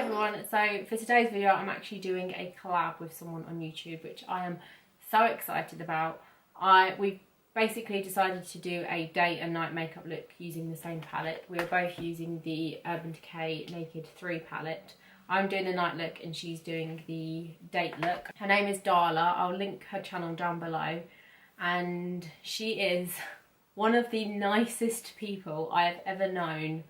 everyone, so for today's video I'm actually doing a collab with someone on YouTube, which I am so excited about. We basically decided to do a day and night makeup look using the same palette. We are both using the Urban Decay Naked 3 palette. I'm doing the night look and she's doing the date look. Her name is Darla. I'll link her channel down below, and she is one of the nicest people I have ever known.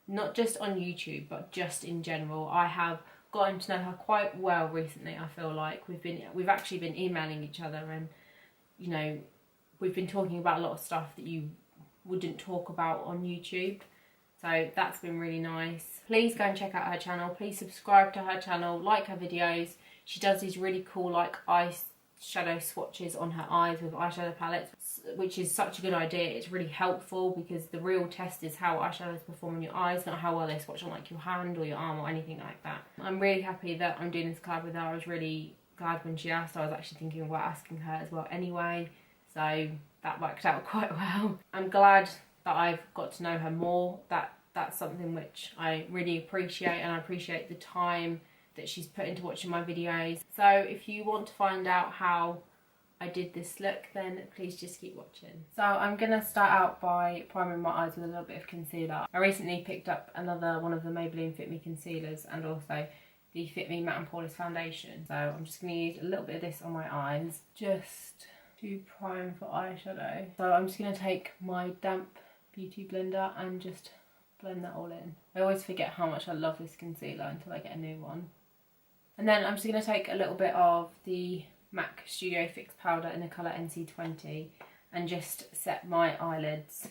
Not just on YouTube, but just in general. I have gotten to know her quite well recently. I feel like we've actually been emailing each other, and you know, we've been talking about a lot of stuff that you wouldn't talk about on YouTube. So that's been really nice. Please go and check out her channel. Please subscribe to her channel, like her videos. She does these really cool like eyeshadow swatches on her eyes with eyeshadow palettes, which is such a good idea. It's really helpful because the real test is how eyeshadows perform on your eyes, not how well they swatch on like your hand or your arm or anything like that. I'm really happy that I'm doing this collab with her. I was really glad when she asked. I was actually thinking about asking her as well anyway, so that worked out quite well. I'm glad that I've got to know her more. That's something which I really appreciate, and I appreciate the time that she's put into watching my videos. So if you want to find out how I did this look, then please just keep watching. So I'm going to start out by priming my eyes with a little bit of concealer. I recently picked up another one of the Maybelline Fit Me concealers and also the Fit Me Matte and Poreless foundation. So I'm just going to use a little bit of this on my eyes just to prime for eyeshadow. So I'm just going to take my damp beauty blender and just blend that all in. I always forget how much I love this concealer until I get a new one. And then I'm just going to take a little bit of the MAC Studio Fix powder in the colour NC20 and just set my eyelids.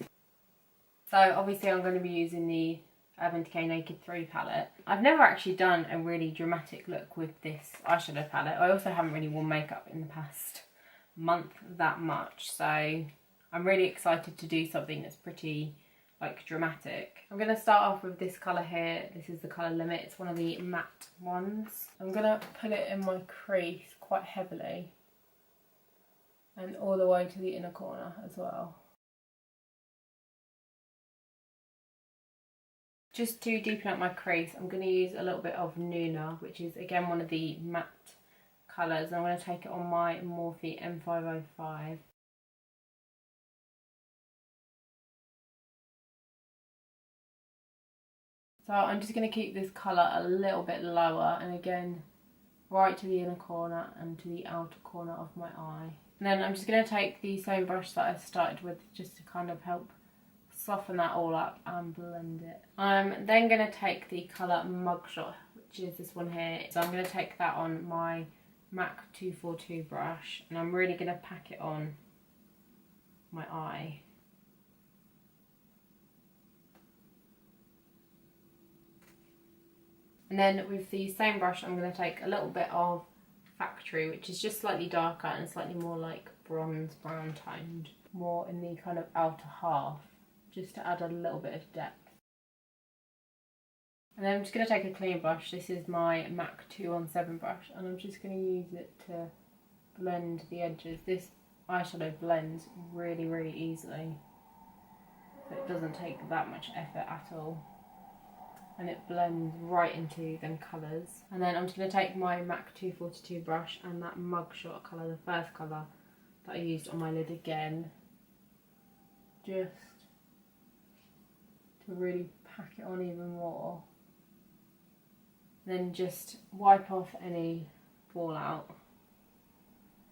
So obviously I'm going to be using the Urban Decay Naked 3 palette. I've never actually done a really dramatic look with this eyeshadow palette. I also haven't really worn makeup in the past month that much, so I'm really excited to do something that's pretty like dramatic. I'm going to start off with this colour here. This is the colour Limit. It's one of the matte ones. I'm going to put it in my crease quite heavily and all the way to the inner corner as well. Just to deepen up my crease, I'm going to use a little bit of Nuna, which is again one of the matte colours, and I'm going to take it on my Morphe M505. So I'm just going to keep this colour a little bit lower, and again right to the inner corner and to the outer corner of my eye. And then I'm just going to take the same brush that I started with just to kind of help soften that all up and blend it. I'm then going to take the colour Mugshot, which is this one here. So I'm going to take that on my MAC 242 brush, and I'm really going to pack it on my eye. And then with the same brush I'm going to take a little bit of Factory, which is just slightly darker and slightly more like bronze brown toned, more in the kind of outer half, just to add a little bit of depth. And then I'm just going to take a clean brush. This is my MAC 217 brush, and I'm just going to use it to blend the edges. This eyeshadow blends really, really easily, so it doesn't take that much effort at all, and it blends right into them colours. And then I'm just going to take my MAC 242 brush and that Mugshot colour, the first colour that I used on my lid again, just to really pack it on even more. Then just wipe off any fallout.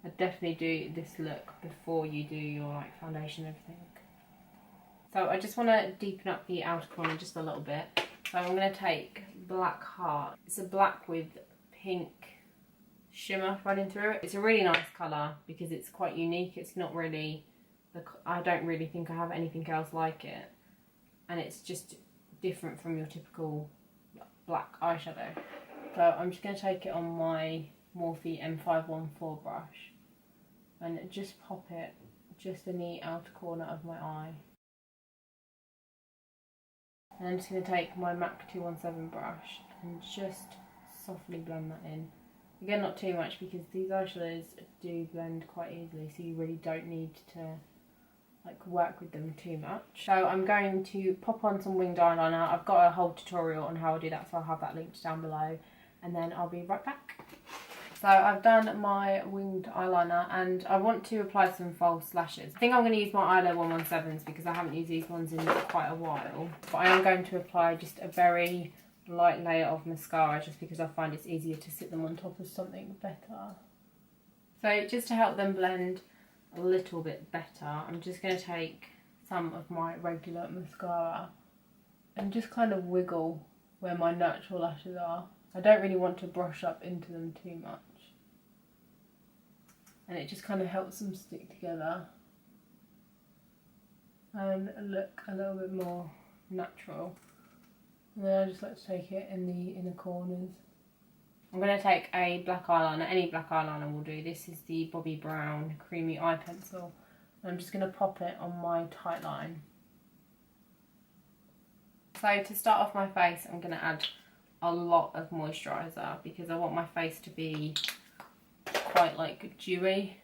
I definitely do this look before you do your like foundation and everything. So I just want to deepen up the outer corner just a little bit. So I'm going to take Black Heart. It's a black with pink shimmer running through it. It's a really nice colour because it's quite unique. It's not really, I don't really think I have anything else like it. And it's just different from your typical black eyeshadow. So I'm just going to take it on my Morphe M514 brush and just pop it just in the outer corner of my eye. And I'm just going to take my MAC 217 brush and just softly blend that in. Again, not too much because these eyeshadows do blend quite easily, so you really don't need to like work with them too much. So I'm going to pop on some winged eyeliner. I've got a whole tutorial on how I do that, so I'll have that linked down below, and then I'll be right back. So I've done my winged eyeliner and I want to apply some false lashes. I think I'm going to use my Eyeshadow 117s because I haven't used these ones in quite a while. But I am going to apply just a very light layer of mascara just because I find it's easier to sit them on top of something better. So just to help them blend a little bit better, I'm just going to take some of my regular mascara and just kind of wiggle where my natural lashes are. I don't really want to brush up into them too much. And it just kind of helps them stick together and look a little bit more natural. And then I just like to take it in the inner corners. I'm going to take a black eyeliner, any black eyeliner will do. This is the Bobbi Brown Creamy Eye Pencil. And I'm just going to pop it on my tight line. So to start off my face, I'm going to add a lot of moisturiser because I want my face to be quite like dewy.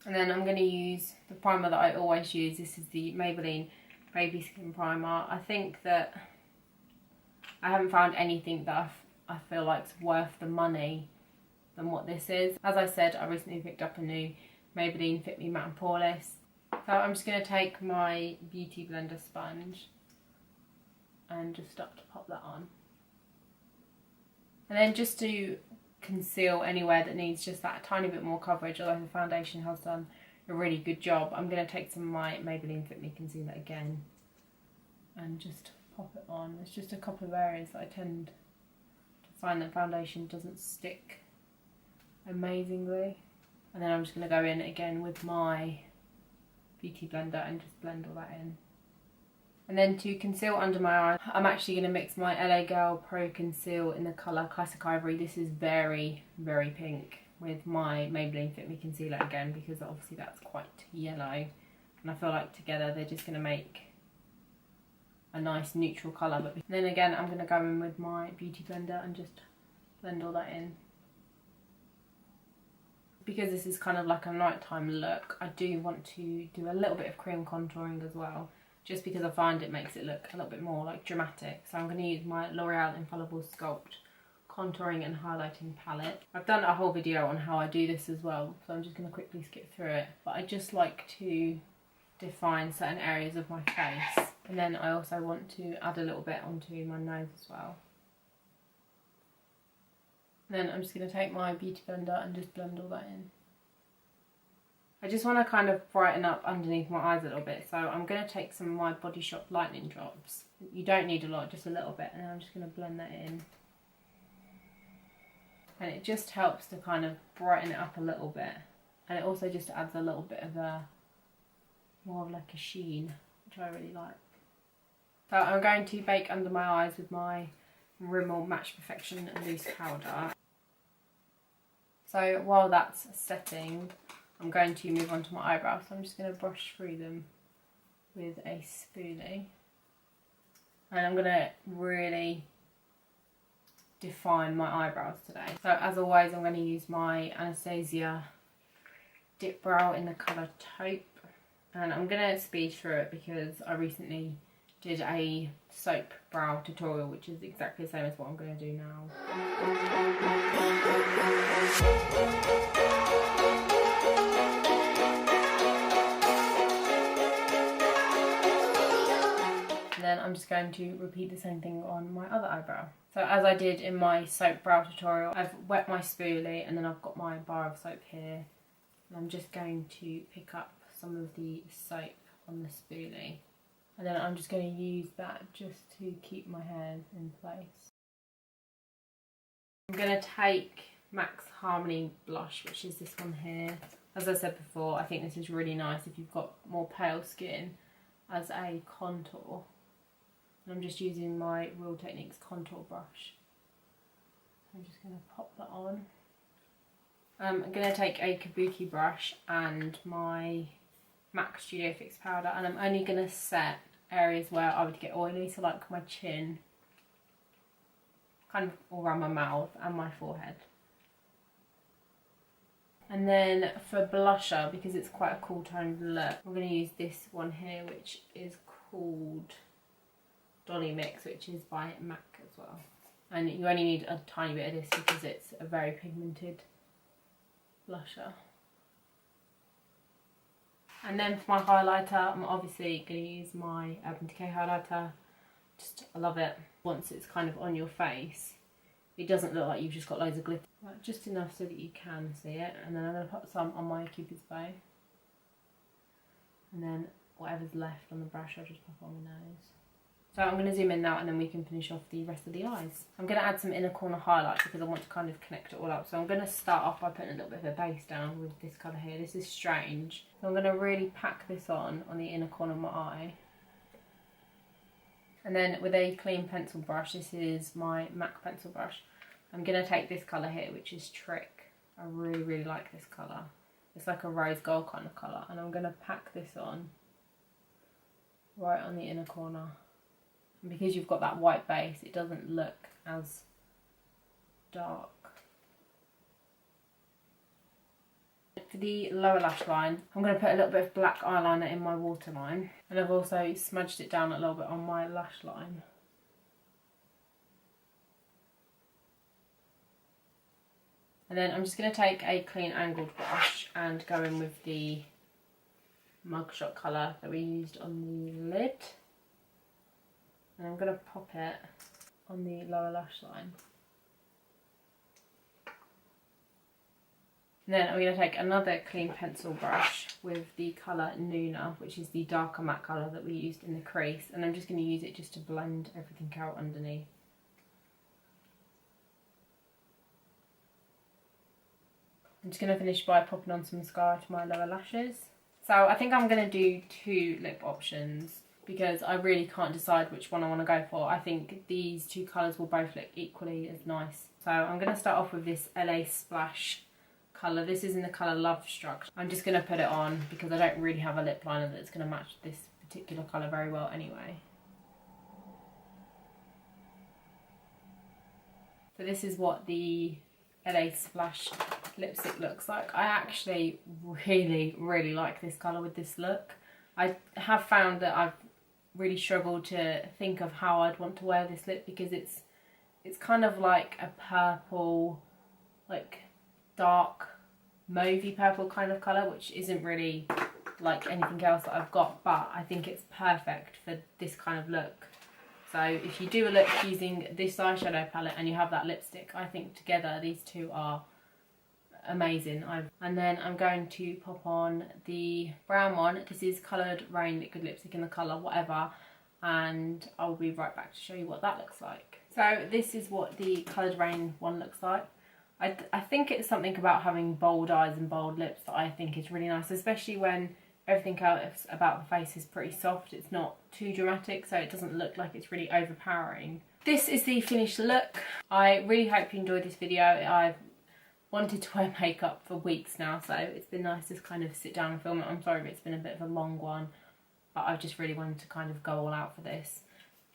And then I'm going to use the primer that I always use. This is the Maybelline Baby Skin Primer. I think that I haven't found anything that I feel like's worth the money than what this is. As I said, I recently picked up a new Maybelline Fit Me Matte and Poreless. So I'm just going to take my Beauty Blender sponge and just start to pop that on. And then just to conceal anywhere that needs just that tiny bit more coverage, although the foundation has done a really good job, I'm going to take some of my Maybelline Fit Me Concealer again and just pop it on. There's just a couple of areas that I tend to find that foundation doesn't stick amazingly. And then I'm just going to go in again with my Beauty Blender and just blend all that in. And then to conceal under my eye, I'm actually going to mix my LA Girl Pro Conceal in the colour Classic Ivory. This is very, very pink, with my Maybelline Fit Me Concealer again, because obviously that's quite yellow. And I feel like together they're just going to make a nice neutral colour. But then again, I'm going to go in with my Beauty Blender and just blend all that in. Because this is kind of like a nighttime look, I do want to do a little bit of cream contouring as well, just because I find it makes it look a little bit more like dramatic. So I'm going to use my L'Oreal Infallible Sculpt Contouring and Highlighting Palette. I've done a whole video on how I do this as well, so I'm just going to quickly skip through it. But I just like to define certain areas of my face. And then I also want to add a little bit onto my nose as well. And then I'm just going to take my Beauty Blender and just blend all that in. I just want to kind of brighten up underneath my eyes a little bit, so I'm going to take some of my Body Shop Lightning Drops. You don't need a lot, just a little bit, and I'm just going to blend that in. And it just helps to kind of brighten it up a little bit, and it also just adds a little bit of a, more of like a sheen, which I really like. So I'm going to bake under my eyes with my Rimmel Match Perfection Loose Powder. So while that's setting, I'm going to move on to my eyebrows, so I'm just going to brush through them with a spoolie. And I'm going to really define my eyebrows today. So as always, I'm going to use my Anastasia Dip Brow in the colour Taupe. And I'm going to speed through it because I recently did a soap brow tutorial, which is exactly the same as what I'm going to do now. Then I'm just going to repeat the same thing on my other eyebrow. So as I did in my soap brow tutorial, I've wet my spoolie and then I've got my bar of soap here. And I'm just going to pick up some of the soap on the spoolie. And then I'm just going to use that just to keep my hairs in place. I'm going to take MAC's Harmony Blush, which is this one here. As I said before, I think this is really nice if you've got more pale skin as a contour. And I'm just using my Real Techniques contour brush. I'm just going to pop that on. I'm going to take a kabuki brush and my MAC Studio Fix powder, and I'm only going to set areas where I would get oily, so like my chin, kind of all around my mouth and my forehead. And then for blusher, because it's quite a cool toned look, I'm going to use this one here, which is called Dolly Mix, which is by MAC as well. And you only need a tiny bit of this because it's a very pigmented blusher. And then for my highlighter, I'm obviously going to use my Urban Decay highlighter. I love it. Once it's kind of on your face, it doesn't look like you've just got loads of glitter. Like, just enough so that you can see it. And then I'm going to put some on my Cupid's bow. And then whatever's left on the brush, I'll just pop on my nose. So I'm going to zoom in now and then we can finish off the rest of the eyes. I'm going to add some inner corner highlight because I want to kind of connect it all up. So I'm going to start off by putting a little bit of a base down with this colour here. This is Strange. So I'm going to really pack this on the inner corner of my eye. And then with a clean pencil brush, this is my MAC pencil brush, I'm going to take this colour here, which is Trick. I really, really like this colour. It's like a rose gold kind of colour. And I'm going to pack this on right on the inner corner. And because you've got that white base, it doesn't look as dark. For the lower lash line, I'm going to put a little bit of black eyeliner in my waterline. And I've also smudged it down a little bit on my lash line. And then I'm just going to take a clean angled brush and go in with the mugshot colour that we used on the lid. And I'm going to pop it on the lower lash line. And then I'm going to take another clean pencil brush with the colour Nuna, which is the darker matte colour that we used in the crease. And I'm just going to use it just to blend everything out underneath. I'm just going to finish by popping on some mascara to my lower lashes. So I think I'm going to do 2 lip options because I really can't decide which one I want to go for. I think these 2 colours will both look equally as nice. So I'm going to start off with this LA Splash colour. This is in the colour Love Struck. I'm just going to put it on because I don't really have a lip liner that's going to match this particular colour very well anyway. So this is what the LA Splash lipstick looks like. I actually really, really like this colour with this look. I have found that I've really struggled to think of how I'd want to wear this lip because it's kind of like a purple, like dark mauvey purple kind of colour, which isn't really like anything else that I've got, but I think it's perfect for this kind of look. So if you do a look using this eyeshadow palette and you have that lipstick, I think together these 2 are amazing. And then I'm going to pop on the brown one. This is Coloured Rain liquid lipstick in the colour whatever, and I'll be right back to show you what that looks like. So this is what the Coloured Rain one looks like. I think it's something about having bold eyes and bold lips that I think is really nice, especially when everything else about the face is pretty soft. It's not too dramatic, so it doesn't look like it's really overpowering. This is the finished look. I really hope you enjoyed this video. I've wanted to wear makeup for weeks now, so it's been nice to kind of sit down and film it. I'm sorry if it's been a bit of a long one, but I just really wanted to kind of go all out for this.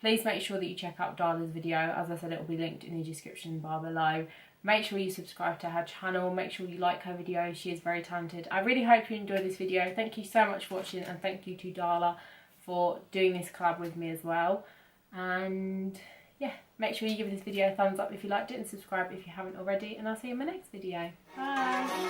Please make sure that you check out Darla's video. As I said, it will be linked in the description bar below. Make sure you subscribe to her channel. Make sure you like her videos. She is very talented. I really hope you enjoyed this video. Thank you so much for watching, and thank you to Darla for doing this collab with me as well. And yeah, make sure you give this video a thumbs up if you liked it and subscribe if you haven't already, and I'll see you in my next video. Bye!